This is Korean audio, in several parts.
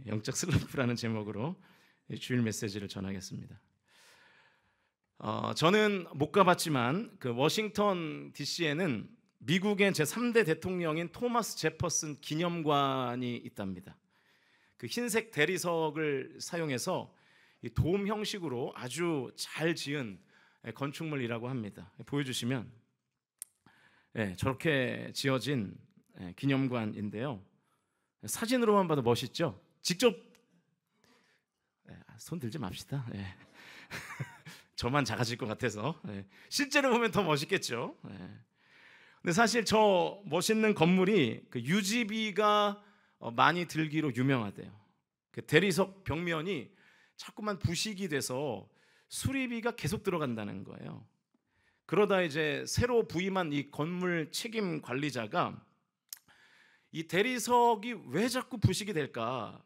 영적 슬럼프라는 제목으로 주일 메시지를 전하겠습니다. 저는 못 가봤지만 그 워싱턴 DC에는 미국의 제3대 대통령인 토마스 제퍼슨 기념관이 있답니다. 그 흰색 대리석을 사용해서 이 돔 형식으로 아주 잘 지은 건축물이라고 합니다. 보여주시면 저렇게 지어진 기념관인데요. 사진으로만 봐도 멋있죠? 직접 손 들지 맙시다. 저만 작아질 것 같아서 실제로 보면 더 멋있겠죠. 근데 사실 저 멋있는 건물이 그 유지비가 많이 들기로 유명하대요. 그 대리석 벽면이 자꾸만 부식이 돼서 수리비가 계속 들어간다는 거예요. 그러다 이제 새로 부임한 이 건물 책임 관리자가 이 대리석이 왜 자꾸 부식이 될까?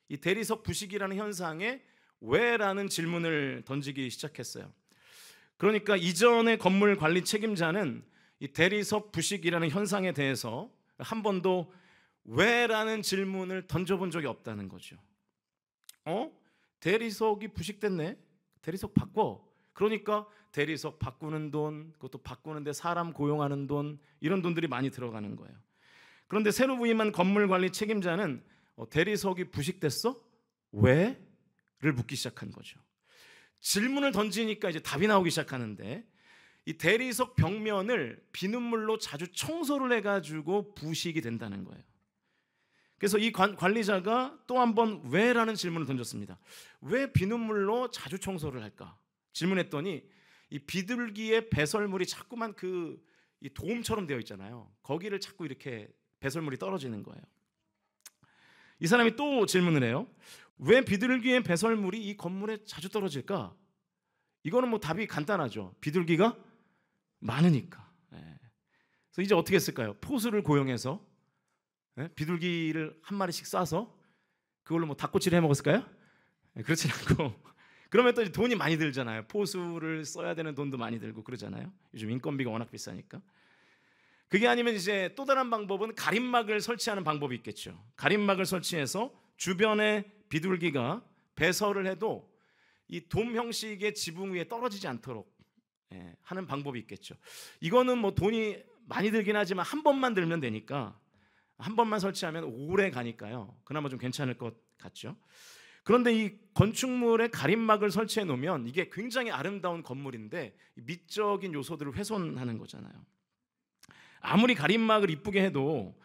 이 대리석 부식이라는 현상에 왜라는 질문을 던지기 시작했어요. 그러니까 이전의 건물 관리 책임자는 이 대리석 부식이라는 현상에 대해서 한 번도 왜라는 질문을 던져본 적이 없다는 거죠. 대리석이 부식됐네? 대리석 바꿔. 그러니까 대리석 바꾸는 돈, 그것도 바꾸는데 사람 고용하는 돈, 이런 돈들이 많이 들어가는 거예요. 그런데 새로 부임한 건물 관리 책임자는 대리석이 부식됐어? 왜? 를 묻기 시작한 거죠. 질문을 던지니까 이제 답이 나오기 시작하는데 이 대리석 벽면을 비눗물로 자주 청소를 해가지고 부식이 된다는 거예요. 그래서 이 관리자가 또 한 번 왜라는 질문을 던졌습니다. 왜 비눗물로 자주 청소를 할까? 질문했더니 이 비둘기의 배설물이 자꾸만 이 도움처럼 되어 있잖아요. 거기를 자꾸 이렇게 배설물이 떨어지는 거예요. 이 사람이 또 질문을 해요. 왜 비둘기의 배설물이 이 건물에 자주 떨어질까? 이거는 뭐 답이 간단하죠. 비둘기가 많으니까. 그래서 이제 어떻게 했을까요? 포수를 고용해서 비둘기를 한 마리씩 쏴서 그걸로 뭐 닭꼬치를 해 먹었을까요? 그렇진 않고 그러면 또 돈이 많이 들잖아요. 포수를 써야 되는 돈도 많이 들고 그러잖아요. 요즘 인건비가 워낙 비싸니까. 그게 아니면 이제 또 다른 방법은 가림막을 설치하는 방법이 있겠죠. 가림막을 설치해서 주변에 비둘기가 배설을 해도 이 돔 형식의 지붕 위에 떨어지지 않도록 하는 방법이 있겠죠. 이거는 뭐 돈이 많이 들긴 하지만 한 번만 들면 되니까 한 번만 설치하면 오래 가니까요. 그나마 좀 괜찮을 것 같죠. 그런데 이 건축물에 가림막을 설치해 놓으면 이게 굉장히 아름다운 건물인데 미적인 요소들을 훼손하는 거잖아요. 아무리 가림막을 이쁘게 해도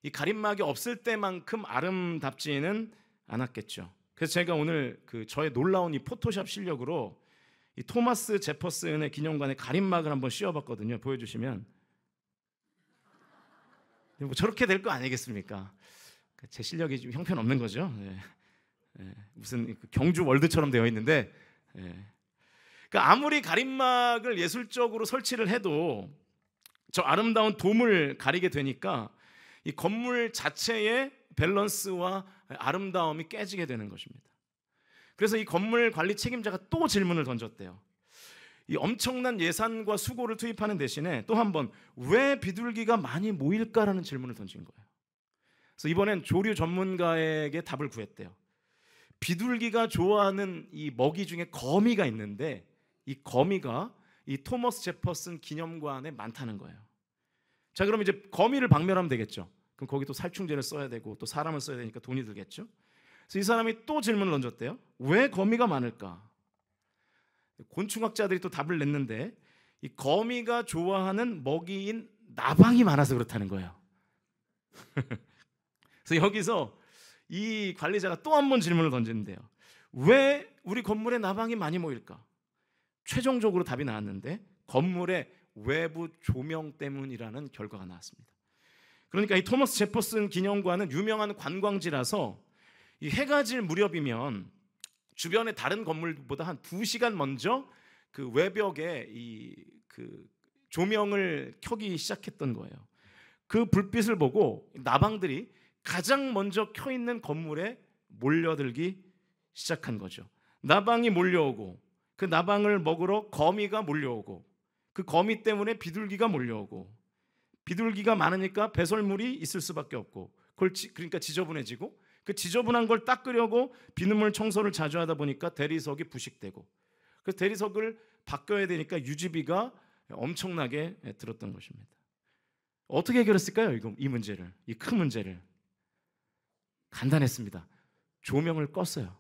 이 가림막이 없을 때만큼 아름답지는 않았겠죠. 그래서 제가 오늘 저의 놀라운 이 포토샵 실력으로 이 토마스 제퍼슨의 기념관에 가림막을 한번 씌워봤거든요. 보여주시면 뭐 저렇게 될 거 아니겠습니까? 제 실력이 좀 형편없는 거죠. 무슨 경주 월드처럼 되어 있는데 그러니까 아무리 가림막을 예술적으로 설치를 해도 저 아름다운 돔을 가리게 되니까 이 건물 자체의 밸런스와 아름다움이 깨지게 되는 것입니다. 그래서 이 건물 관리 책임자가 또 질문을 던졌대요. 이 엄청난 예산과 수고를 투입하는 대신에 또 한 번 왜 비둘기가 많이 모일까라는 질문을 던진 거예요. 그래서 이번엔 조류 전문가에게 답을 구했대요. 비둘기가 좋아하는 이 먹이 중에 거미가 있는데 이 거미가 이 토머스 제퍼슨 기념관에 많다는 거예요. 자, 그럼 이제 거미를 박멸하면 되겠죠. 그럼 거기 또 살충제를 써야 되고 또 사람을 써야 되니까 돈이 들겠죠. 그래서 이 사람이 또 질문을 던졌대요. 왜 거미가 많을까? 곤충학자들이 또 답을 냈는데 이 거미가 좋아하는 먹이인 나방이 많아서 그렇다는 거예요. 그래서 여기서 이 관리자가 또 한 번 질문을 던지는데요. 왜 우리 건물에 나방이 많이 모일까? 최종적으로 답이 나왔는데 건물의 외부 조명 때문이라는 결과가 나왔습니다. 그러니까 이 토머스 제퍼슨 기념관은 유명한 관광지라서 이 해가 질 무렵이면 주변의 다른 건물보다 한 2시간 먼저 그 외벽에 그 조명을 켜기 시작했던 거예요. 그 불빛을 보고 나방들이 가장 먼저 켜 있는 건물에 몰려들기 시작한 거죠. 나방이 몰려오고 그 나방을 먹으러 거미가 몰려오고 그 거미 때문에 비둘기가 몰려오고 비둘기가 많으니까 배설물이 있을 수밖에 없고 그러니까 지저분해지고 그 지저분한 걸 닦으려고 비눗물 청소를 자주 하다 보니까 대리석이 부식되고, 그래서 대리석을 바꿔야 되니까 유지비가 엄청나게 들었던 것입니다. 어떻게 해결했을까요? 이 문제를, 이 큰 문제를. 간단했습니다. 조명을 껐어요.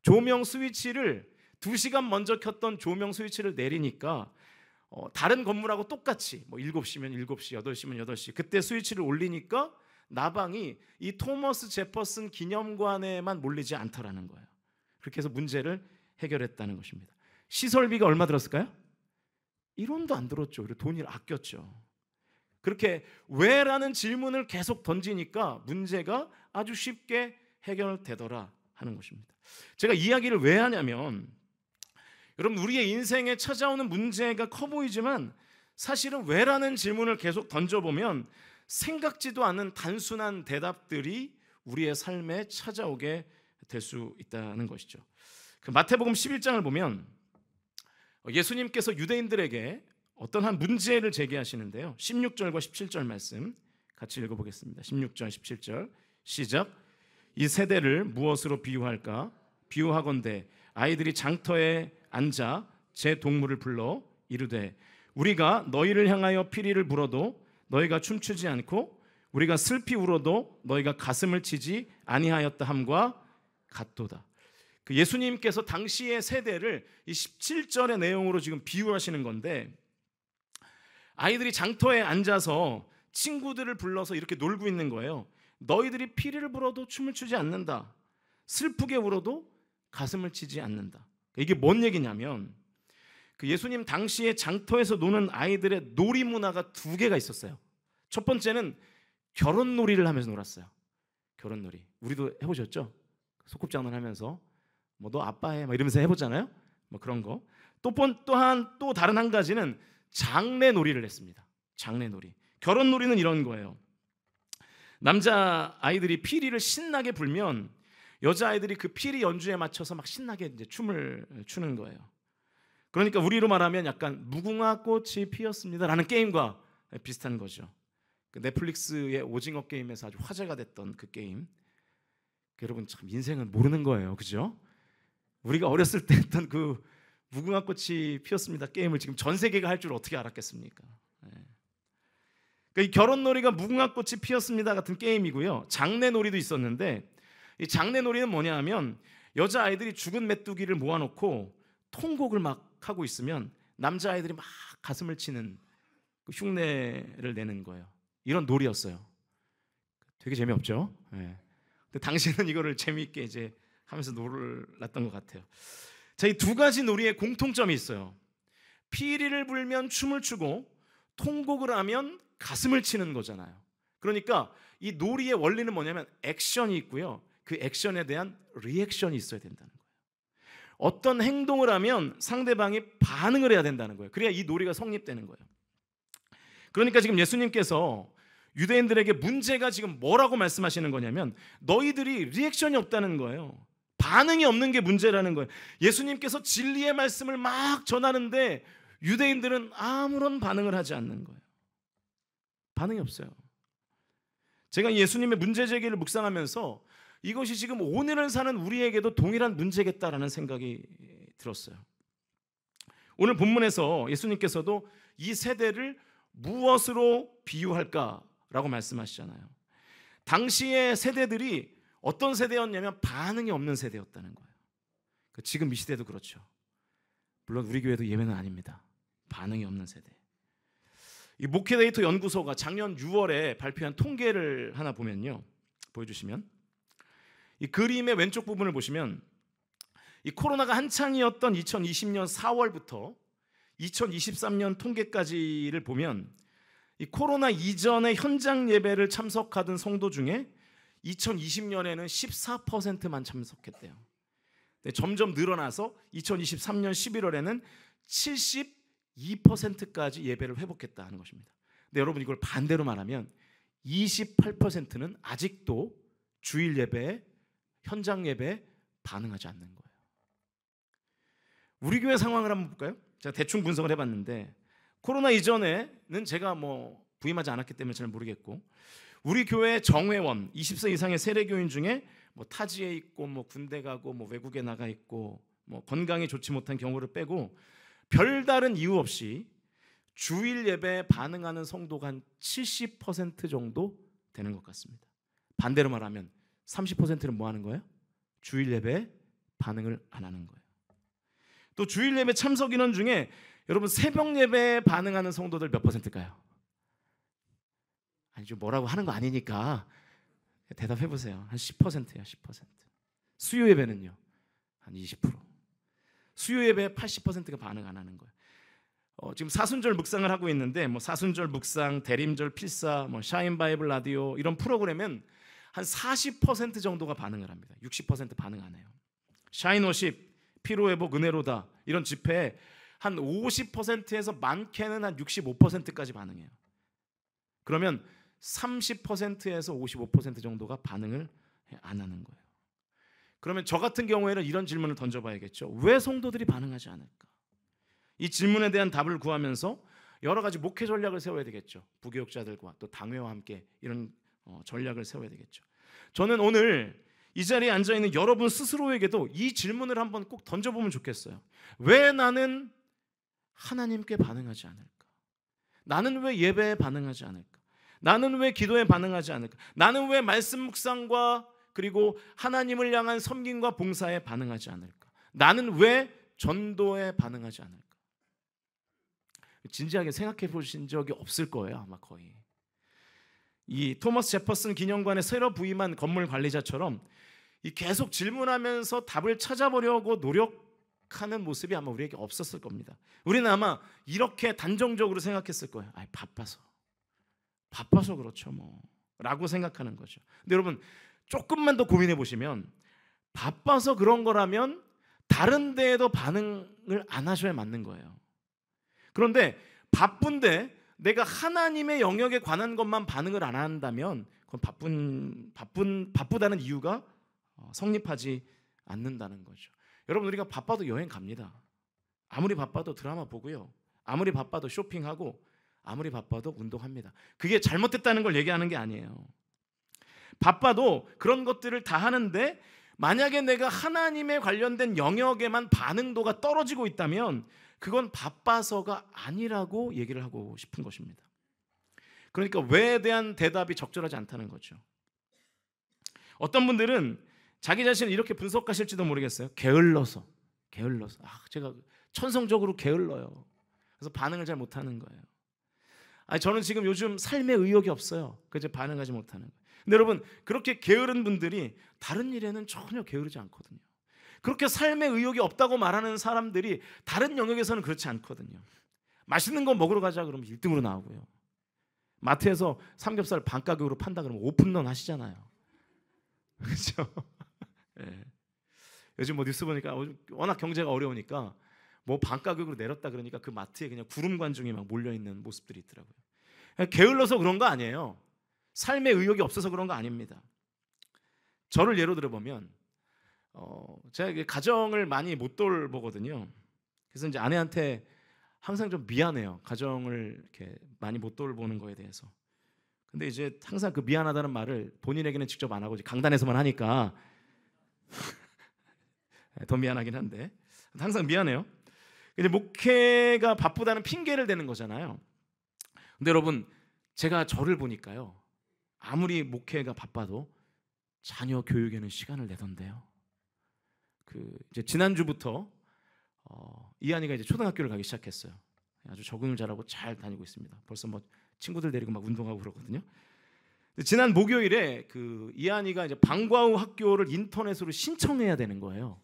조명 스위치를 2시간 먼저 켰던 조명 스위치를 내리니까 다른 건물하고 똑같이 7시면 7시, 8시면 8시 그때 스위치를 올리니까 나방이 이 토머스 제퍼슨 기념관에만 몰리지 않더라는 거예요. 그렇게 해서 문제를 해결했다는 것입니다. 시설비가 얼마 들었을까요? 1원도 안 들었죠. 그리고 돈을 아꼈죠. 그렇게 왜라는 질문을 계속 던지니까 문제가 아주 쉽게 해결되더라 하는 것입니다. 제가 이야기를 왜 하냐면, 여러분, 우리의 인생에 찾아오는 문제가 커 보이지만 사실은 왜라는 질문을 계속 던져보면 생각지도 않은 단순한 대답들이 우리의 삶에 찾아오게 될 수 있다는 것이죠. 그 마태복음 11장을 보면 예수님께서 유대인들에게 어떤 한 문제를 제기하시는데요. 16절과 17절 말씀 같이 읽어보겠습니다. 16절 17절 시작. 이 세대를 무엇으로 비유할까? 비유하건대 아이들이 장터에 앉아 제 동물을 불러 이르되 우리가 너희를 향하여 피리를 불어도 너희가 춤추지 않고 우리가 슬피 울어도 너희가 가슴을 치지 아니하였다 함과 같도다. 그 예수님께서 당시의 세대를 이 17절의 내용으로 지금 비유하시는 건데, 아이들이 장터에 앉아서 친구들을 불러서 이렇게 놀고 있는 거예요. 너희들이 피리를 불어도 춤을 추지 않는다. 슬프게 울어도 가슴을 치지 않는다. 이게 뭔 얘기냐면, 그 예수님 당시에 장터에서 노는 아이들의 놀이 문화가 2개가 있었어요. 첫 번째는 결혼놀이를 하면서 놀았어요. 결혼놀이. 우리도 해보셨죠? 소꿉장난 하면서 너 아빠해 막 이러면서 해보잖아요. 그런 거. 또 다른 한 가지는 장례놀이를 했습니다. 장례놀이. 결혼놀이는 이런 거예요. 남자 아이들이 피리를 신나게 불면 여자 아이들이 그 피리 연주에 맞춰서 막 신나게 이제 춤을 추는 거예요. 그러니까 우리로 말하면 약간 무궁화 꽃이 피었습니다라는 게임과 비슷한 거죠. 그 넷플릭스의 오징어 게임에서 아주 화제가 됐던 그 게임. 여러분 참 인생은 모르는 거예요, 그죠? 우리가 어렸을 때 했던 그 무궁화 꽃이 피었습니다 게임을 지금 전 세계가 할 줄 어떻게 알았겠습니까? 그러니까 이 결혼놀이가 무궁화 꽃이 피었습니다 같은 게임이고요. 장례놀이도 있었는데, 이 장례놀이는 뭐냐 하면 여자 아이들이 죽은 메뚜기를 모아놓고 통곡을 막 하고 있으면 남자 아이들이 막 가슴을 치는 그 흉내를 내는 거예요. 이런 놀이였어요. 되게 재미없죠? 네. 근데 당시에는 이거를 재미있게 이제 하면서 놀았던 것 같아요. 자, 이 2가지 놀이에 공통점이 있어요. 피리를 불면 춤을 추고 통곡을 하면 가슴을 치는 거잖아요. 그러니까 이 놀이의 원리는 뭐냐면 액션이 있고요. 그 액션에 대한 리액션이 있어야 된다는 거예요. 어떤 행동을 하면 상대방이 반응을 해야 된다는 거예요. 그래야 이 놀이가 성립되는 거예요. 그러니까 지금 예수님께서 유대인들에게 문제가 지금 뭐라고 말씀하시는 거냐면 너희들이 리액션이 없다는 거예요. 반응이 없는 게 문제라는 거예요. 예수님께서 진리의 말씀을 막 전하는데 유대인들은 아무런 반응을 하지 않는 거예요. 반응이 없어요. 제가 예수님의 문제 제기를 묵상하면서 이것이 지금 오늘을 사는 우리에게도 동일한 문제겠다라는 생각이 들었어요. 오늘 본문에서 예수님께서도 이 세대를 무엇으로 비유할까라고 말씀하시잖아요. 당시의 세대들이 어떤 세대였냐면 반응이 없는 세대였다는 거예요. 지금 이 시대도 그렇죠. 물론 우리 교회도 예외는 아닙니다. 반응이 없는 세대. 이 목회데이터 연구소가 작년 6월에 발표한 통계를 하나 보면요, 보여주시면 이 그림의 왼쪽 부분을 보시면 이 코로나가 한창이었던 2020년 4월부터 2023년 통계까지를 보면 이 코로나 이전의 현장 예배를 참석하던 성도 중에 2020년에는 14%만 참석했대요. 점점 늘어나서 2023년 11월에는 72%까지 예배를 회복했다는 것입니다. 근데 여러분 이걸 반대로 말하면 28%는 아직도 주일 예배, 현장 예배에 반응하지 않는 거예요. 우리 교회 상황을 한번 볼까요? 제가 대충 분석을 해봤는데 코로나 이전에는 제가 부임하지 않았기 때문에 잘 모르겠고 우리 교회 정회원 20세 이상의 세례교인 중에 뭐 타지에 있고 뭐 군대 가고 뭐 외국에 나가 있고 뭐 건강이 좋지 못한 경우를 빼고 별다른 이유 없이 주일 예배에 반응하는 성도가 한 70% 정도 되는 것 같습니다. 반대로 말하면 30%는 뭐 하는 거예요? 주일 예배에 반응을 안 하는 거예요. 또 주일 예배 참석 인원 중에 여러분 새벽 예배에 반응하는 성도들 몇 %일까요? 아니 좀 뭐라고 하는 거 아니니까 대답해 보세요. 한 10%예요. 10%. 수요 예배는요? 한 20%. 수요 예배 80%가 반응 안 하는 거예요. 지금 사순절 묵상을 하고 있는데 뭐 사순절 묵상, 대림절 필사, 뭐 샤인 바이블 라디오 이런 프로그램은 한 40% 정도가 반응을 합니다. 60% 반응 안 해요. 샤인 워십, 피로 회복, 은혜로다 이런 집회에 한 50%에서 많게는 한 65%까지 반응해요. 그러면 30%에서 55% 정도가 반응을 안 하는 거예요. 그러면 저 같은 경우에는 이런 질문을 던져봐야겠죠. 왜 성도들이 반응하지 않을까? 이 질문에 대한 답을 구하면서 여러 가지 목회 전략을 세워야 되겠죠. 부교육자들과 또 당회와 함께 이런 전략을 세워야 되겠죠. 저는 오늘 이 자리에 앉아있는 여러분 스스로에게도 이 질문을 한번 꼭 던져보면 좋겠어요. 왜 나는 하나님께 반응하지 않을까? 나는 왜 예배에 반응하지 않을까? 나는 왜 기도에 반응하지 않을까? 나는 왜 말씀 묵상과 그리고 하나님을 향한 섬김과 봉사에 반응하지 않을까? 나는 왜 전도에 반응하지 않을까? 진지하게 생각해 보신 적이 없을 거예요. 아마 거의. 이 토머스 제퍼슨 기념관의 새로 부임한 건물 관리자처럼 이 계속 질문하면서 답을 찾아보려고 노력하는 모습이 아마 우리에게 없었을 겁니다. 우리는 아마 이렇게 단정적으로 생각했을 거예요. 바빠서 그렇죠 뭐 라고 생각하는 거죠. 근데 여러분 조금만 더 고민해 보시면 바빠서 그런 거라면 다른 데에도 반응을 안 하셔야 맞는 거예요. 그런데 바쁜데 내가 하나님의 영역에 관한 것만 반응을 안 한다면 그건 바쁘다는 이유가 성립하지 않는다는 거죠. 여러분 우리가 바빠도 여행 갑니다. 아무리 바빠도 드라마 보고요. 아무리 바빠도 쇼핑하고 아무리 바빠도 운동합니다. 그게 잘못됐다는 걸 얘기하는 게 아니에요. 바빠도 그런 것들을 다 하는데 만약에 내가 하나님에 관련된 영역에만 반응도가 떨어지고 있다면 그건 바빠서가 아니라고 얘기를 하고 싶은 것입니다. 그러니까 왜에 대한 대답이 적절하지 않다는 거죠. 어떤 분들은 자기 자신을 이렇게 분석하실지도 모르겠어요. 게을러서 제가 천성적으로 게을러요. 그래서 반응을 잘 못하는 거예요. 저는 지금 요즘 삶에 의욕이 없어요. 그래서 반응하지 못하는 거예요. 근데 여러분 그렇게 게으른 분들이 다른 일에는 전혀 게으르지 않거든요. 그렇게 삶에 의욕이 없다고 말하는 사람들이 다른 영역에서는 그렇지 않거든요. 맛있는 거 먹으러 가자 그러면 1등으로 나오고요. 마트에서 삼겹살 반가격으로 판다 그러면 오픈런 하시잖아요. 그렇죠? 네. 요즘 뭐 뉴스 보니까 워낙 경제가 어려우니까 뭐 반가격으로 내렸다 그러니까 그 마트에 그냥 구름 관중이 막 몰려있는 모습들이 있더라고요. 게을러서 그런 거 아니에요. 삶에 의욕이 없어서 그런 거 아닙니다. 저를 예로 들어보면 제가 가정을 많이 못 돌보거든요. 그래서 이제 아내한테 항상 좀 미안해요. 가정을 이렇게 많이 못 돌보는 거에 대해서. 근데 이제 항상 그 미안하다는 말을 본인에게는 직접 안 하고 강단에서만 하니까 더 미안하긴 한데 항상 미안해요. 이제 목회가 바쁘다는 핑계를 대는 거잖아요. 근데 여러분 제가 저를 보니까요. 아무리 목회가 바빠도 자녀 교육에는 시간을 내던데요. 이제 지난주부터 이한이가 이제 초등학교를 가기 시작했어요. 아주 적응을 잘하고 잘 다니고 있습니다. 벌써 뭐 친구들 데리고 막 운동하고 그러거든요. 지난 목요일에 이한이가 이제 방과후 학교를 인터넷으로 신청해야 되는 거예요.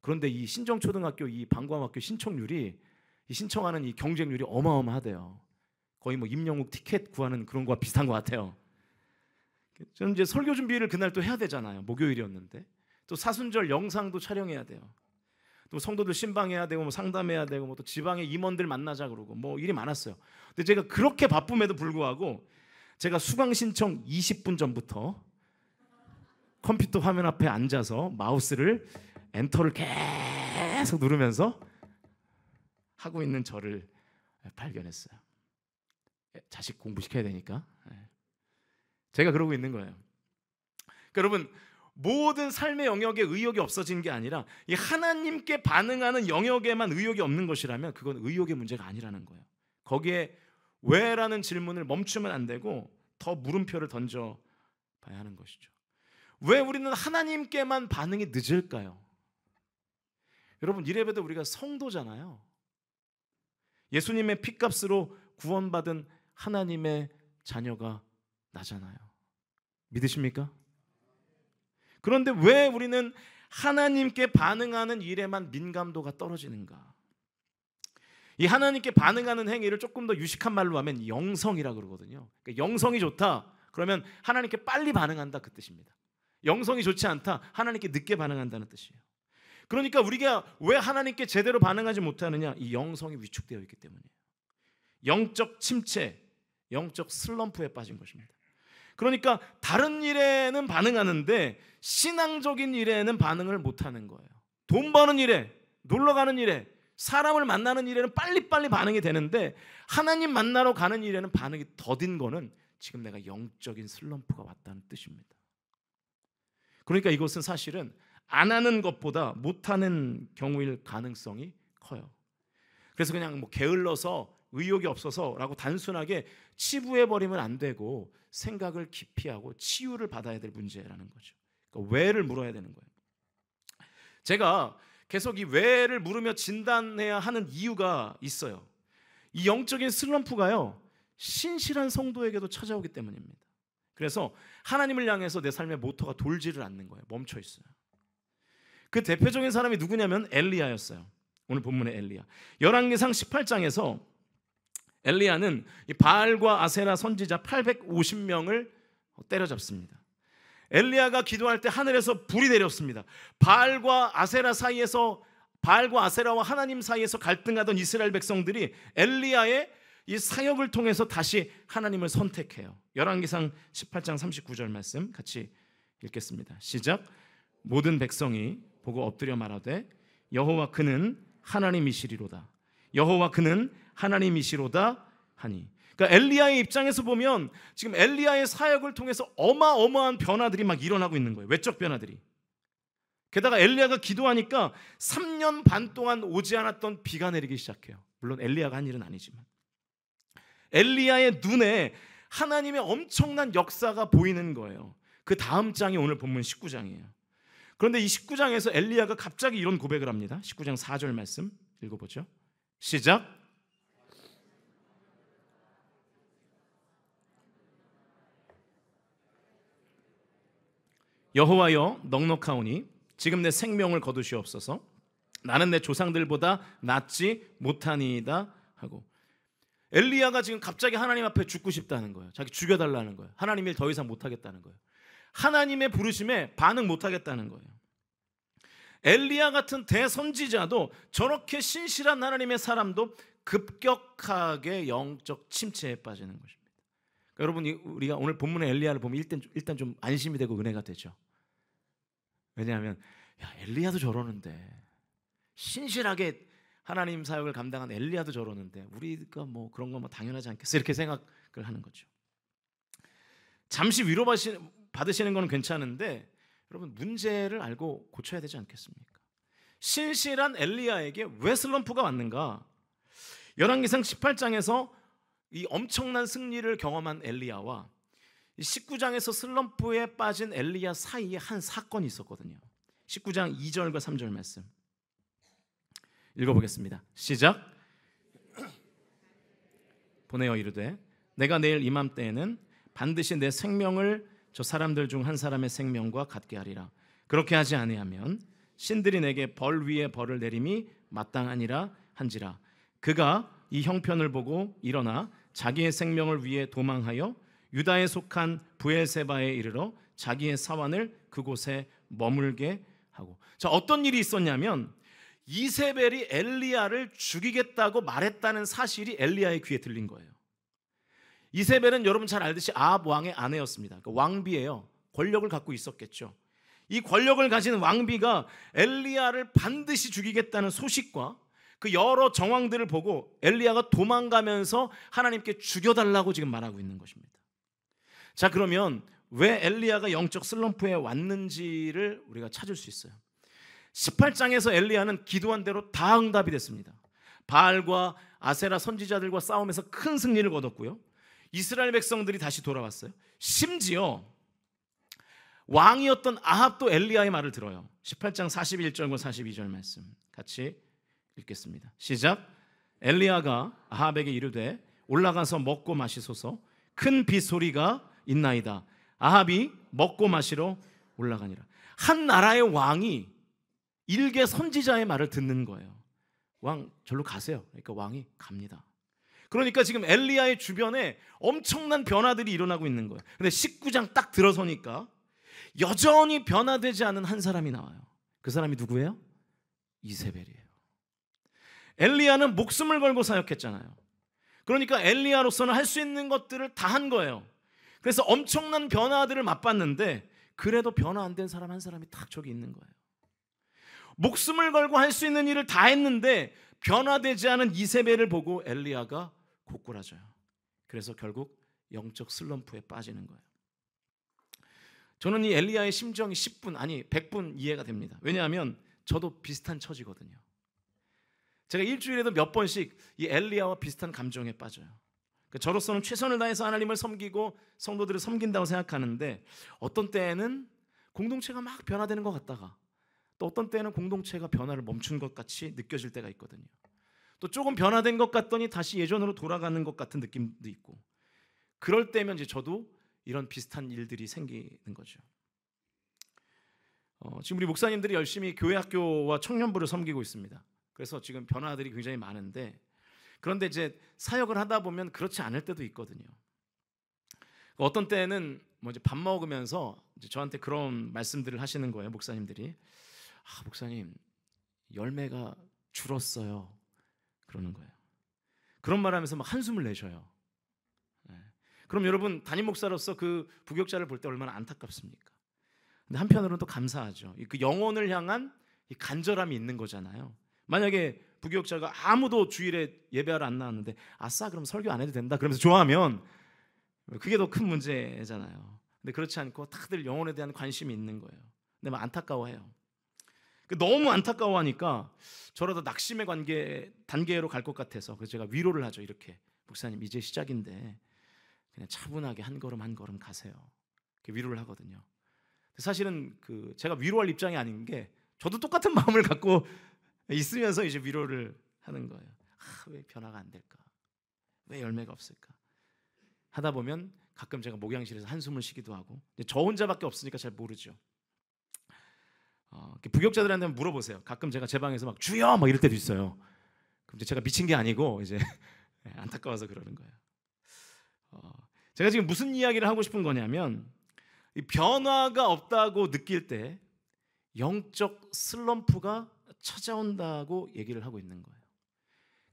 그런데 이 신정초등학교 이 방과후 학교 신청률이 신청하는 이 경쟁률이 어마어마하대요. 거의 뭐 임영웅 티켓 구하는 그런 거와 비슷한 것 같아요. 저는 이제 설교 준비를 그날 또 해야 되잖아요. 목요일이었는데 또 사순절 영상도 촬영해야 돼요. 또 성도들 신방해야 되고 뭐 상담해야 되고 뭐 또 지방의 임원들 만나자 그러고 뭐 일이 많았어요. 근데 제가 그렇게 바쁨에도 불구하고 제가 수강 신청 20분 전부터 컴퓨터 화면 앞에 앉아서 마우스를 엔터를 계속 누르면서 하고 있는 저를 발견했어요. 자식 공부시켜야 되니까. 제가 그러고 있는 거예요. 그러니까 여러분, 모든 삶의 영역에 의욕이 없어진 게 아니라 이 하나님께 반응하는 영역에만 의욕이 없는 것이라면 그건 의욕의 문제가 아니라는 거예요. 거기에 왜라는 질문을 멈추면 안 되고 더 물음표를 던져 봐야 하는 것이죠. 왜 우리는 하나님께만 반응이 늦을까요? 여러분, 이래봬도 우리가 성도잖아요. 예수님의 피값으로 구원받은 하나님의 자녀가 나잖아요. 믿으십니까? 그런데 왜 우리는 하나님께 반응하는 일에만 민감도가 떨어지는가? 이 하나님께 반응하는 행위를 조금 더 유식한 말로 하면 영성이라고 그러거든요. 그러니까 영성이 좋다 그러면 하나님께 빨리 반응한다, 그 뜻입니다. 영성이 좋지 않다, 하나님께 늦게 반응한다는 뜻이에요. 그러니까 우리가 왜 하나님께 제대로 반응하지 못하느냐? 이 영성이 위축되어 있기 때문이에요. 영적 침체, 영적 슬럼프에 빠진 것입니다. 그러니까 다른 일에는 반응하는데 신앙적인 일에는 반응을 못하는 거예요. 돈 버는 일에, 놀러 가는 일에, 사람을 만나는 일에는 빨리빨리 반응이 되는데 하나님 만나러 가는 일에는 반응이 더딘 거는 지금 내가 영적인 슬럼프가 왔다는 뜻입니다. 그러니까 이것은 사실은 안 하는 것보다 못하는 경우일 가능성이 커요. 그래서 그냥 뭐 게을러서 의욕이 없어서라고 단순하게 치부해버리면 안 되고 생각을 깊이 하고 치유를 받아야 될 문제라는 거죠. 그러니까 왜를 물어야 되는 거예요. 제가 계속 이 왜를 물으며 진단해야 하는 이유가 있어요. 이 영적인 슬럼프가요, 신실한 성도에게도 찾아오기 때문입니다. 그래서 하나님을 향해서 내 삶의 모터가 돌지를 않는 거예요. 멈춰 있어요. 그 대표적인 사람이 누구냐면 엘리야였어요. 오늘 본문의 엘리야. 열왕기상 18장에서 엘리야는 이 바알과 아세라 선지자 850명을 때려잡습니다. 엘리야가 기도할 때 하늘에서 불이 내렸습니다. 바알과 아세라와 하나님 사이에서 갈등하던 이스라엘 백성들이 엘리야의 이 사역을 통해서 다시 하나님을 선택해요. 열왕기상 18장 39절 말씀 같이 읽겠습니다. 시작. 모든 백성이 보고 엎드려 말하되 여호와 그는 하나님이시리로다. 여호와 그는 하나님이시로다 하니. 그러니까 엘리야의 입장에서 보면 지금 엘리야의 사역을 통해서 어마어마한 변화들이 막 일어나고 있는 거예요. 외적 변화들이. 게다가 엘리야가 기도하니까 3년 반 동안 오지 않았던 비가 내리기 시작해요. 물론 엘리야가 한 일은 아니지만 엘리야의 눈에 하나님의 엄청난 역사가 보이는 거예요. 그 다음 장이 오늘 본문 19장이에요. 그런데 이 19장에서 엘리야가 갑자기 이런 고백을 합니다. 19장 4절 말씀 읽어보죠. 시작. 여호와여 넉넉하오니 지금 내 생명을 거두시옵소서. 나는 내 조상들보다 낫지 못하니이다 하고. 엘리야가 지금 갑자기 하나님 앞에 죽고 싶다는 거예요. 자기 죽여달라는 거예요. 하나님 일 더 이상 못하겠다는 거예요. 하나님의 부르심에 반응 못하겠다는 거예요. 엘리야 같은 대선지자도 저렇게 신실한 하나님의 사람도 급격하게 영적 침체에 빠지는 것입니다. 그러니까 여러분, 우리가 오늘 본문의 엘리야를 보면 일단 좀 안심이 되고 은혜가 되죠. 왜냐하면 엘리야도 저러는데, 신실하게 하나님 사역을 감당한 엘리야도 저러는데 우리가 뭐 그런 거 뭐 당연하지 않겠어, 이렇게 생각을 하는 거죠. 잠시 위로 받으시는 건 괜찮은데 여러분, 문제를 알고 고쳐야 되지 않겠습니까? 신실한 엘리야에게 왜 슬럼프가 왔는가? 열왕기상 18장에서 이 엄청난 승리를 경험한 엘리야와 19장에서 슬럼프에 빠진 엘리야 사이에 한 사건이 있었거든요. 19장 2절과 3절 말씀 읽어보겠습니다. 시작. 보내어 이르되 내가 내일 이맘때에는 반드시 내 생명을 저 사람들 중 한 사람의 생명과 같게 하리라. 그렇게 하지 아니하면 신들이 내게 벌 위에 벌을 내림이 마땅하니라 한지라. 그가 이 형편을 보고 일어나 자기의 생명을 위해 도망하여 유다에 속한 브엘세바에 이르러 자기의 사환을 그곳에 머물게 하고. 자, 어떤 일이 있었냐면 이세벨이 엘리야를 죽이겠다고 말했다는 사실이 엘리야의 귀에 들린 거예요. 이세벨은 여러분 잘 알듯이 아합 왕의 아내였습니다. 그러니까 왕비예요. 권력을 갖고 있었겠죠. 이 권력을 가진 왕비가 엘리야를 반드시 죽이겠다는 소식과 그 여러 정황들을 보고 엘리야가 도망가면서 하나님께 죽여달라고 지금 말하고 있는 것입니다. 자, 그러면 왜 엘리야가 영적 슬럼프에 왔는지를 우리가 찾을 수 있어요. 18장에서 엘리야는 기도한 대로 다 응답이 됐습니다. 바알과 아세라 선지자들과 싸움에서 큰 승리를 거뒀고요. 이스라엘 백성들이 다시 돌아왔어요. 심지어 왕이었던 아합도 엘리야의 말을 들어요. 18장 41절과 42절 말씀 같이 읽겠습니다. 시작. 엘리야가 아합에게 이르되 올라가서 먹고 마시소서. 큰 빗소리가 있나이다. 아합이 먹고 마시러 올라가니라. 한 나라의 왕이 일개 선지자의 말을 듣는 거예요. 왕 절로 가세요. 그러니까 왕이 갑니다. 그러니까 지금 엘리야의 주변에 엄청난 변화들이 일어나고 있는 거예요. 근데 19장 딱 들어서니까 여전히 변화되지 않은 한 사람이 나와요. 그 사람이 누구예요? 이세벨이에요. 엘리야는 목숨을 걸고 사역했잖아요. 그러니까 엘리야로서는 할 수 있는 것들을 다 한 거예요. 그래서 엄청난 변화들을 맛봤는데 그래도 변화 안 된 사람 한 사람이 딱 저기 있는 거예요. 목숨을 걸고 할 수 있는 일을 다 했는데 변화되지 않은 이세벨을 보고 엘리야가 고꾸라져요. 그래서 결국 영적 슬럼프에 빠지는 거예요. 저는 이 엘리야의 심정이 10분 아니 100분 이해가 됩니다. 왜냐하면 저도 비슷한 처지거든요. 제가 일주일에도 몇 번씩 이 엘리야와 비슷한 감정에 빠져요. 저로서는 최선을 다해서 하나님을 섬기고 성도들을 섬긴다고 생각하는데 어떤 때에는 공동체가 막 변화되는 것 같다가 또 어떤 때는 공동체가 변화를 멈춘 것 같이 느껴질 때가 있거든요. 또 조금 변화된 것 같더니 다시 예전으로 돌아가는 것 같은 느낌도 있고 그럴 때면 이제 저도 이런 비슷한 일들이 생기는 거죠. 지금 우리 목사님들이 열심히 교회 학교와 청년부를 섬기고 있습니다. 그래서 지금 변화들이 굉장히 많은데 그런데 이제 사역을 하다 보면 그렇지 않을 때도 있거든요. 어떤 때는 뭐 이제 밥 먹으면서 이제 저한테 그런 말씀들을 하시는 거예요, 목사님들이. 아, 목사님 열매가 줄었어요. 그러는 거예요. 그런 말하면서 막 한숨을 내셔요. 네. 그럼 여러분 담임 목사로서 그 부교육자를 볼 때 얼마나 안타깝습니까? 근데 한편으로는 또 감사하죠. 그 영혼을 향한 이 간절함이 있는 거잖아요. 만약에 부교육자가 아무도 주일에 예배하러 안 나왔는데 아싸 그럼 설교 안 해도 된다 그러면서 좋아하면 그게 더 큰 문제잖아요. 근데 그렇지 않고 다들 영혼에 대한 관심이 있는 거예요. 근데 막 안타까워해요. 너무 안타까워하니까 저라도 낙심의 단계로 갈 것 같아서 그래서 제가 위로를 하죠. 이렇게 목사님 이제 시작인데 그냥 차분하게 한 걸음 한 걸음 가세요. 이렇게 위로를 하거든요. 사실은 제가 위로할 입장이 아닌 게 저도 똑같은 마음을 갖고 있으면서 이제 위로를 하는 거예요. 왜 변화가 안 될까? 왜 열매가 없을까? 하다 보면 가끔 제가 목양실에서 한숨을 쉬기도 하고 저 혼자밖에 없으니까 잘 모르죠. 부교육자들한테 물어보세요. 가끔 제가 제 방에서 막 주여 막 이럴 때도 있어요. 그럼 제가 미친 게 아니고 이제 안타까워서 그러는 거예요. 제가 지금 무슨 이야기를 하고 싶은 거냐면 이 변화가 없다고 느낄 때 영적 슬럼프가 찾아온다고 얘기를 하고 있는 거예요.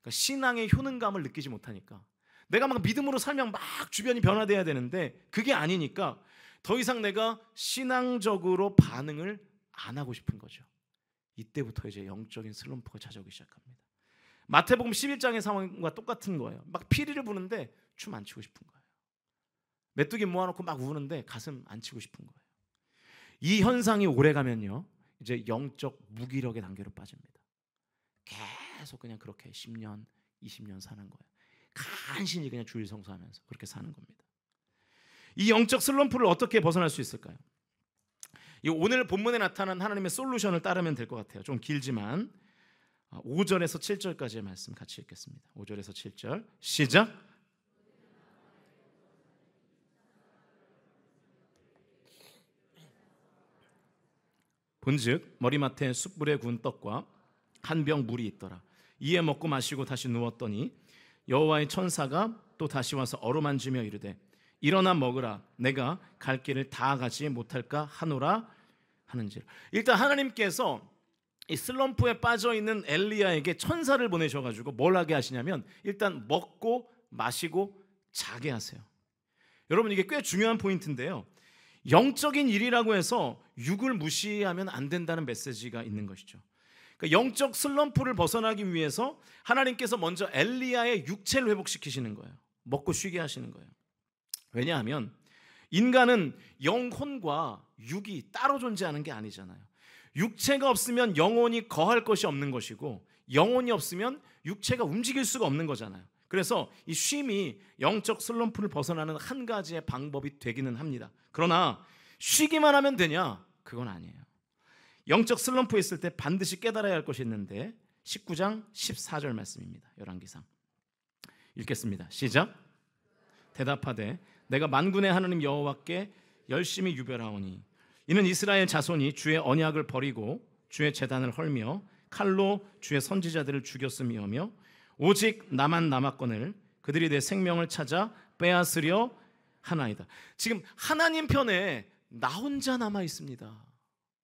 그러니까 신앙의 효능감을 느끼지 못하니까 내가 막 믿음으로 살면 막 주변이 변화돼야 되는데 그게 아니니까 더 이상 내가 신앙적으로 반응을 안 하고 싶은 거죠. 이때부터 이제 영적인 슬럼프가 찾아오기 시작합니다. 마태복음 11장의 상황과 똑같은 거예요. 막 피리를 부는데 춤 안 추고 싶은 거예요. 메뚜기 모아놓고 막 우는데 가슴 안 치고 싶은 거예요. 이 현상이 오래 가면요 이제 영적 무기력의 단계로 빠집니다. 계속 그냥 그렇게 10년, 20년 사는 거예요. 간신히 그냥 주일 성수하면서 그렇게 사는 겁니다. 이 영적 슬럼프를 어떻게 벗어날 수 있을까요? 이 오늘 본문에 나타난 하나님의 솔루션을 따르면 될 것 같아요. 좀 길지만 5절에서 7절까지의 말씀 같이 읽겠습니다. 5절에서 7절 시작. 본즉 머리맡에 숯불에 구운 떡과 한 병 물이 있더라. 이에 먹고 마시고 다시 누웠더니 여호와의 천사가 또 다시 와서 어루만지며 이르되 일어나 먹으라. 내가 갈 길을 다 가지 못할까 하노라 하는지라. 일단 하나님께서 이 슬럼프에 빠져 있는 엘리야에게 천사를 보내셔가지고 뭘 하게 하시냐면 일단 먹고 마시고 자게 하세요. 여러분 이게 꽤 중요한 포인트인데요. 영적인 일이라고 해서 육을 무시하면 안 된다는 메시지가 있는 것이죠. 그러니까 영적 슬럼프를 벗어나기 위해서 하나님께서 먼저 엘리야의 육체를 회복시키시는 거예요. 먹고 쉬게 하시는 거예요. 왜냐하면 인간은 영혼과 육이 따로 존재하는 게 아니잖아요. 육체가 없으면 영혼이 거할 것이 없는 것이고, 영혼이 없으면 육체가 움직일 수가 없는 거잖아요. 그래서 이 쉼이 영적 슬럼프를 벗어나는 한 가지의 방법이 되기는 합니다. 그러나 쉬기만 하면 되냐? 그건 아니에요. 영적 슬럼프에 있을 때 반드시 깨달아야 할 것이 있는데 19장 14절 말씀입니다. 열왕기상 읽겠습니다. 시작. 대답하되 내가 만군의 하나님 여호와께 열심히 유별하오니 이는 이스라엘 자손이 주의 언약을 버리고 주의 제단을 헐며 칼로 주의 선지자들을 죽였음이오며 오직 나만 남았거늘 그들이 내 생명을 찾아 빼앗으려 하나이다. 지금 하나님 편에 나 혼자 남아 있습니다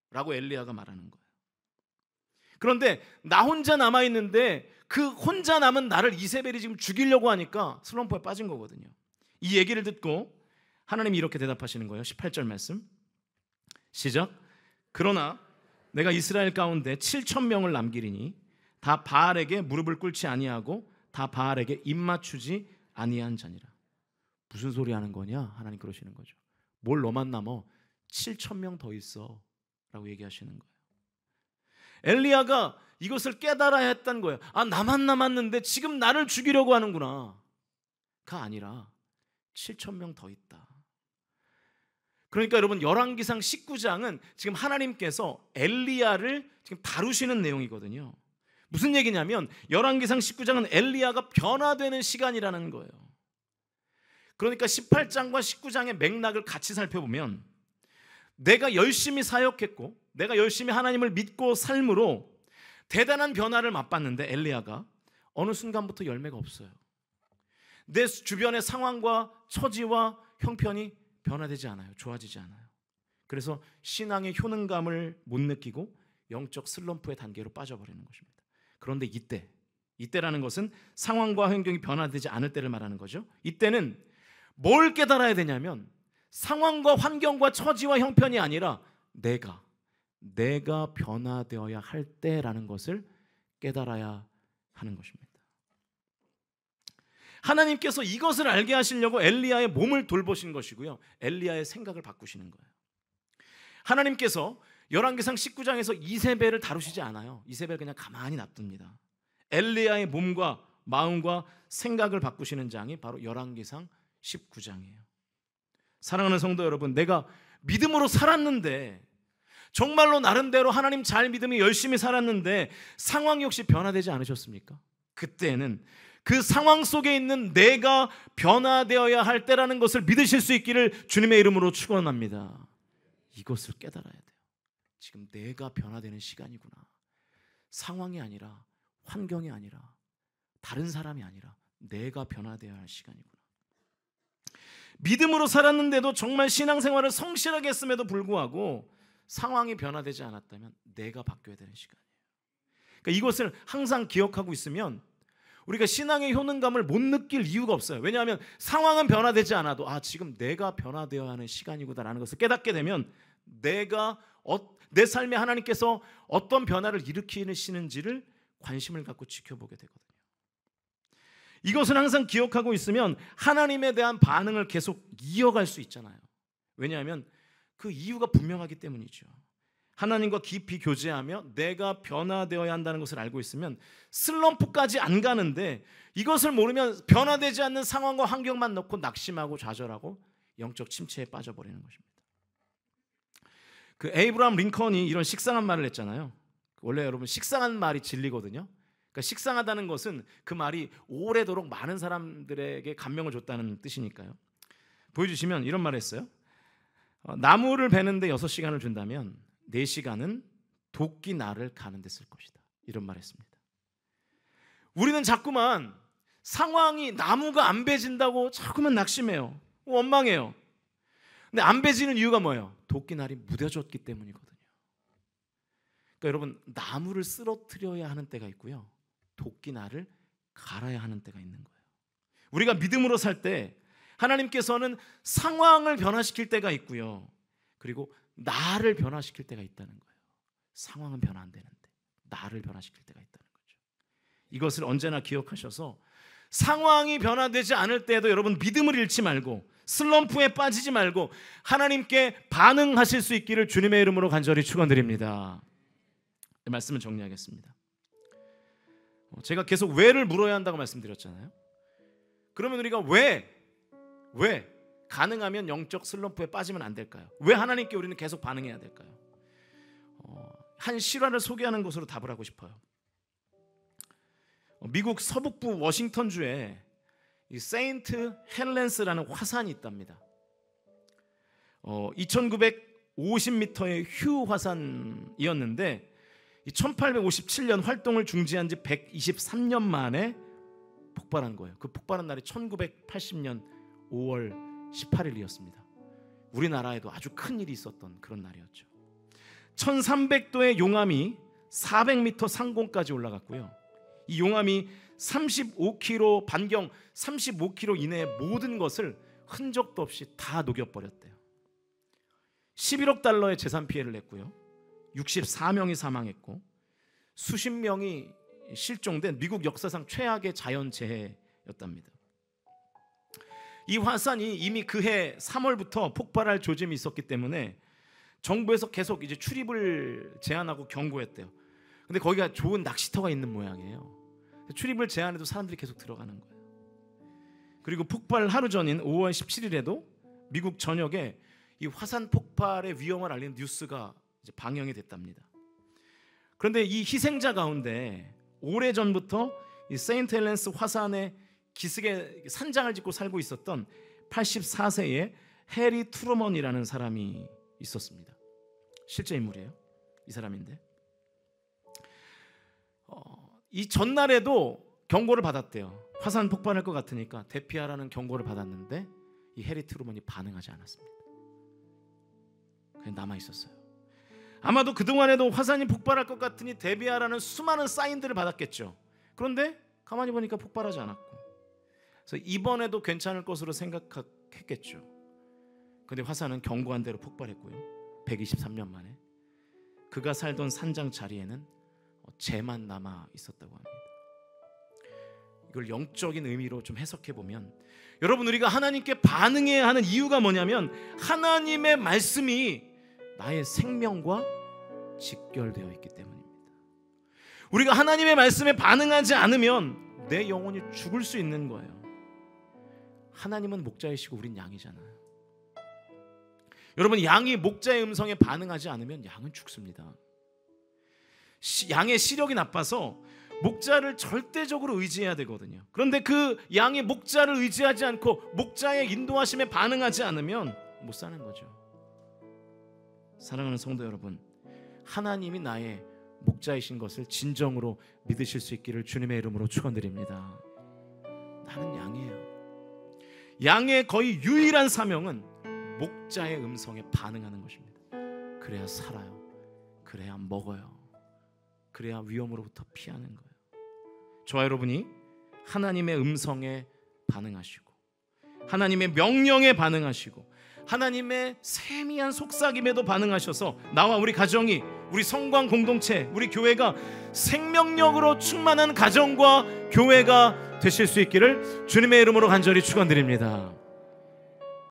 라고 엘리야가 말하는 거예요. 그런데 나 혼자 남아 있는데 그 혼자 남은 나를 이세벨이 지금 죽이려고 하니까 슬럼프에 빠진 거거든요. 이 얘기를 듣고 하나님이 이렇게 대답하시는 거예요. 18절 말씀 시작. 그러나 내가 이스라엘 가운데 7,000명을 남기리니 다 바알에게 무릎을 꿇지 아니하고 다 바알에게 입맞추지 아니한 자니라. 무슨 소리 하는 거냐? 하나님 그러시는 거죠. 뭘 너만 남어? 7,000명 더 있어 라고 얘기하시는 거예요. 엘리야가 이것을 깨달아야 했던 거예요. 아, 나만 남았는데 지금 나를 죽이려고 하는구나 가 아니라 7,000명 더 있다. 그러니까 여러분 열왕기상 19장은 지금 하나님께서 엘리야를 지금 다루시는 내용이거든요. 무슨 얘기냐면 열왕기상 19장은 엘리야가 변화되는 시간이라는 거예요. 그러니까 18장과 19장의 맥락을 같이 살펴보면 내가 열심히 사역했고 내가 열심히 하나님을 믿고 삶으로 대단한 변화를 맛봤는데 엘리야가 어느 순간부터 열매가 없어요. 내 주변의 상황과 처지와 형편이 변화되지 않아요. 좋아지지 않아요. 그래서 신앙의 효능감을 못 느끼고 영적 슬럼프의 단계로 빠져버리는 것입니다. 그런데 이때라는 것은 상황과 환경이 변화되지 않을 때를 말하는 거죠. 이때는 뭘 깨달아야 되냐면 상황과 환경과 처지와 형편이 아니라 내가 변화되어야 할 때라는 것을 깨달아야 하는 것입니다. 하나님께서 이것을 알게 하시려고 엘리야의 몸을 돌보신 것이고요. 엘리야의 생각을 바꾸시는 거예요. 하나님께서 열왕기상 19장에서 이세벨을 다루시지 않아요. 이세벨 그냥 가만히 놔둡니다. 엘리야의 몸과 마음과 생각을 바꾸시는 장이 바로 열왕기상 19장이에요. 사랑하는 성도 여러분, 내가 믿음으로 살았는데 정말로 나름대로 하나님 잘 믿음이 열심히 살았는데 상황이 혹시 변화되지 않으셨습니까? 그때는 그 상황 속에 있는 내가 변화되어야 할 때라는 것을 믿으실 수 있기를 주님의 이름으로 축원합니다. 이것을 깨달아야 돼요. 지금 내가 변화되는 시간이구나. 상황이 아니라 환경이 아니라 다른 사람이 아니라 내가 변화되어야 할 시간이구나. 믿음으로 살았는데도 정말 신앙생활을 성실하게 했음에도 불구하고 상황이 변화되지 않았다면 내가 바뀌어야 되는 시간이에요. 그러니까 이것을 항상 기억하고 있으면 우리가 신앙의 효능감을 못 느낄 이유가 없어요. 왜냐하면 상황은 변화되지 않아도 지금 내가 변화되어야 하는 시간이구나라는 것을 깨닫게 되면 내 삶에 하나님께서 어떤 변화를 일으키시는지를 관심을 갖고 지켜보게 되거든요. 이것을 항상 기억하고 있으면 하나님에 대한 반응을 계속 이어갈 수 있잖아요. 왜냐하면 그 이유가 분명하기 때문이죠. 하나님과 깊이 교제하며 내가 변화되어야 한다는 것을 알고 있으면 슬럼프까지 안 가는데 이것을 모르면 변화되지 않는 상황과 환경만 놓고 낙심하고 좌절하고 영적 침체에 빠져버리는 것입니다. 그 에이브라함 링컨이 이런 식상한 말을 했잖아요. 원래 여러분 식상한 말이 진리거든요. 그러니까 식상하다는 것은 그 말이 오래도록 많은 사람들에게 감명을 줬다는 뜻이니까요. 보여주시면 이런 말을 했어요. 나무를 베는데 6시간을 준다면 4시간은 도끼 날을 가는 데 쓸 것이다. 이런 말 했습니다. 우리는 자꾸만 상황이 나무가 안 베진다고 자꾸만 낙심해요. 원망해요. 근데 안 베지는 이유가 뭐예요? 도끼 날이 무뎌졌기 때문이거든요. 그러니까 여러분 나무를 쓰러뜨려야 하는 때가 있고요. 도끼 날을 갈아야 하는 때가 있는 거예요. 우리가 믿음으로 살 때 하나님께서는 상황을 변화시킬 때가 있고요. 그리고 나를 변화시킬 때가 있다는 거예요. 상황은 변화 안 되는데 나를 변화시킬 때가 있다는 거죠. 이것을 언제나 기억하셔서 상황이 변화되지 않을 때에도 여러분 믿음을 잃지 말고 슬럼프에 빠지지 말고 하나님께 반응하실 수 있기를 주님의 이름으로 간절히 축원드립니다. 이 말씀을 정리하겠습니다. 제가 계속 왜를 물어야 한다고 말씀드렸잖아요. 그러면 우리가 왜 가능하면 영적 슬럼프에 빠지면 안 될까요? 왜 하나님께 우리는 계속 반응해야 될까요? 한 실화를 소개하는 것으로 답을 하고 싶어요. 미국 서북부 워싱턴주에 이 세인트 헬렌스라는 화산이 있답니다. 2950m의 휴 화산이었는데 1857년 활동을 중지한 지 123년 만에 폭발한 거예요. 그 폭발한 날이 1980년 5월 18일이었습니다. 우리나라에도 아주 큰 일이 있었던 그런 날이었죠. 1300도의 용암이 400m 상공까지 올라갔고요. 이 용암이 35km 반경 35km 이내의 모든 것을 흔적도 없이 다 녹여버렸대요. 11억 달러의 재산 피해를 냈고요. 64명이 사망했고 수십 명이 실종된 미국 역사상 최악의 자연재해였답니다. 이 화산이 이미 그해 3월부터 폭발할 조짐이 있었기 때문에 정부에서 계속 이제 출입을 제한하고 경고했대요. 근데 거기가 좋은 낚시터가 있는 모양이에요. 출입을 제한해도 사람들이 계속 들어가는 거예요. 그리고 폭발 하루 전인 5월 17일에도 미국 전역에 이 화산 폭발의 위험을 알리는 뉴스가 이제 방영이 됐답니다. 그런데 이 희생자 가운데 오래전부터 이 세인트 헬렌스 화산의 기슭에 산장을 짓고 살고 있었던 84세의 해리 트루먼이라는 사람이 있었습니다. 실제 인물이에요. 이 사람인데 이 전날에도 경고를 받았대요. 화산 폭발할 것 같으니까 대피하라는 경고를 받았는데 이 해리 트루먼이 반응하지 않았습니다. 그냥 남아 있었어요. 아마도 그동안에도 화산이 폭발할 것 같으니 대비하라는 수많은 사인들을 받았겠죠. 그런데 가만히 보니까 폭발하지 않았고, 그래서 이번에도 괜찮을 것으로 생각했겠죠. 그런데 화산은 경고한 대로 폭발했고요. 123년 만에 그가 살던 산장 자리에는 재만 남아 있었다고 합니다. 이걸 영적인 의미로 좀 해석해 보면, 여러분 우리가 하나님께 반응해야 하는 이유가 뭐냐면 하나님의 말씀이 나의 생명과 직결되어 있기 때문입니다. 우리가 하나님의 말씀에 반응하지 않으면 내 영혼이 죽을 수 있는 거예요. 하나님은 목자이시고 우린 양이잖아요. 여러분, 양이 목자의 음성에 반응하지 않으면 양은 죽습니다. 양의 시력이 나빠서 목자를 절대적으로 의지해야 되거든요. 그런데 그 양이 목자를 의지하지 않고 목자의 인도하심에 반응하지 않으면 못 사는 거죠. 사랑하는 성도 여러분, 하나님이 나의 목자이신 것을 진정으로 믿으실 수 있기를 주님의 이름으로 축원드립니다. 나는 양이에요. 양의 거의 유일한 사명은 목자의 음성에 반응하는 것입니다. 그래야 살아요. 그래야 먹어요. 그래야 위험으로부터 피하는 거예요. 저와 여러분이 하나님의 음성에 반응하시고 하나님의 명령에 반응하시고 하나님의 세미한 속삭임에도 반응하셔서 나와 우리 가정이, 우리 성광 공동체, 우리 교회가 생명력으로 충만한 가정과 교회가 되실 수 있기를 주님의 이름으로 간절히 축원드립니다.